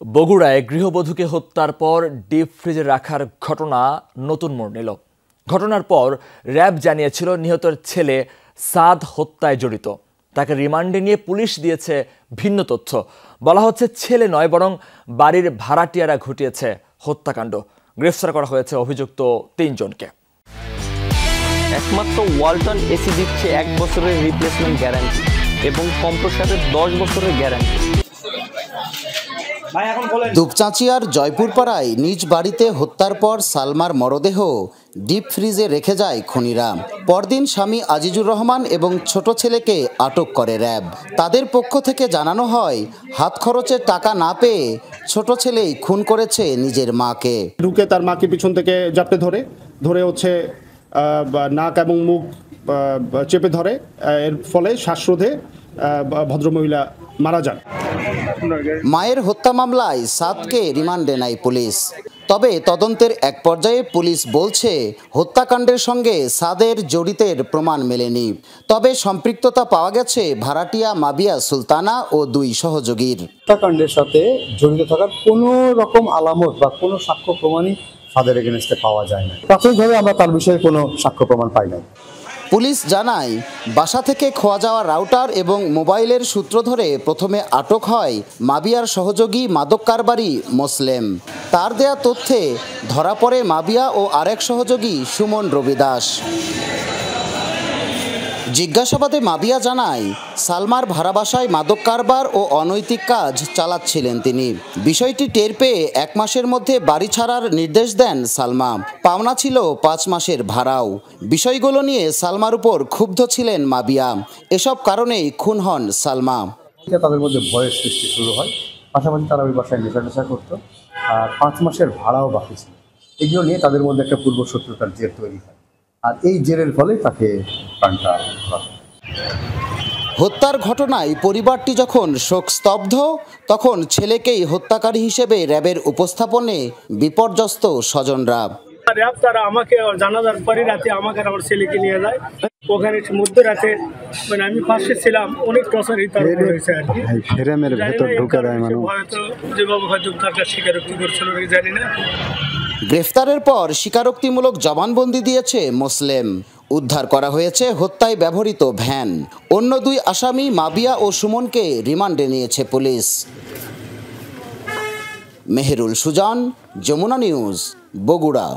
বগুড়ায় গৃহবধূকে হত্যার পর ডিপ ফ্রিজে রাখার ঘটনা নতুন মোড় নিল। ঘটনার পর র্যাব জানিয়েছিল নিহতের ছেলে সাদ হত্যায় জড়িত। তাকে রিমান্ডে নিয়ে পুলিশ দিয়েছে ভিন্ন তথ্য। বলা হচ্ছে ছেলে নয় বরং বাড়ির ভাড়াটিয়ারা ঘটিয়েছে হত্যাকাণ্ড। গ্রেফতার করা হয়েছে অভিযুক্ত ৩ জনকে। একমাত্র ওয়ালটন এসি দিচ্ছে 1 বছরের রিপ্লেসমেন্ট গ্যারান্টি এবং কম্প্রেসারের 10 বছরের গ্যারান্টি। দুপচাঁচিয়ার জয়পুরপাড়ায় নিজ বাড়িতে হত্যার পর সালমার মরদেহ ডিপ ফ্রিজে রেখে যায় খুনিরা। পরদিন স্বামী আজিজুর রহমান এবং ছোট ছেলেকে আটক করে র্যাব। তাদের পক্ষ থেকে জানানো হয়, হাত খরচের টাকা না পেয়ে ছোট ছেলেই খুন করেছে নিজের মাকে। ঢুকে তার মাকে পিছন থেকে জাপটে ধরে হচ্ছে নাক এবং মুখ চেপে ধরে, এর ফলে শ্বাসরোধে ভদ্রমহিলা মারা যান। মায়ের হত্যা মামলায় সাদকে রিমান্ডে নেয় পুলিশ। তবে তদন্তের এক পর্যায়ে পুলিশ বলছে হত্যাকাণ্ডের সঙ্গে সাদের জড়িতের প্রমাণ মেলেনি। তবে সম্পৃক্ততা পাওয়া গেছে ভাড়াটিয়া মাবিয়া সুলতানা ও 2 সহযোগীর। হত্যাকাণ্ডের সাথে জড়িত থাকার কোনো রকম আলামত বা কোনো সাক্ষ্য প্রমাণই সাদের এগেনস্টে পাওয়া যায় না। প্রাথমিকভাবে আমরা তার বিষয়ে কোনো সাক্ষ্য প্রমাণ পাই না। পুলিশ জানায়, বাসা থেকে খোয়া যাওয়া রাউটার এবং মোবাইলের সূত্র ধরে প্রথমে আটক হয় মাবিয়ার সহযোগী মাদক কারবারি মোসলেম। তার দেয়া তথ্যে ধরা পড়ে মাবিয়া ও আরেক সহযোগী সুমন রবি দাস। জিজ্ঞাসাবাদে মাবিয়া জানায়, সালমার ভাড়া বাসায় মাদক কারবার ও অনৈতিক কাজ চালাচ্ছিলেন তিনি। বিষয়টি টের পেয়ে 1 মাসের মধ্যে বাড়ি ছাড়ার নির্দেশ দেন সালমা। পাওনা ছিল 5 মাসের ভাড়াও। বিষয়গুলো নিয়ে সালমার উপর ক্ষুব্ধ ছিলেন মাবিয়া। এসব কারণেই খুন হন সালমা। তাদের মধ্যে ভয়ের সৃষ্টি শুরু হয়, পাশাপাশি তারা ওই বাসায় নেশা করতো, আর 5 মাসের ভাড়াও বাকি ছিল। এগুলো নিয়ে তাদের মধ্যে একটা পূর্ব শত্রুতার জের তৈরি হয়, আর এই জেরের ফলে তাকে প্রাণটা হয়। হত্যার ঘটনায় পরিবারটি যখন শোকস্তব্ধ, তখন ছেলেকেই হত্যাকারী হিসেবে র্যাবের উপস্থাপনে বিপর্যস্ত স্বজনরা। র্যাব তারা আমাকে জানাজার পরে রাতে আমাকে আমার ছেলেকে নিয়ে যায়। ওখানে মধ্যরাতে মানে আমি পাশে ছিলাম, অনেক টর্চারই তার হয়েছে আর কি। ফ্রেমের ভেতর ঢুকে দেয় মানে হয়তো যেভাবে হয়তো তার স্বীকারোক্তি করছিল জানি না। গ্রেফতারের পর স্বীকারোক্তিমূলক জবানবন্দি দিয়েছে মোসলেম। উদ্ধার করা হয়েছে হত্যায় ব্যবহৃত ভ্যান। অন্য 2 আসামি মাবিয়া ও সুমনকে রিমান্ডে নিয়েছে পুলিশ। মেহেরুল সুজান, যমুনা নিউজ, বগুড়া।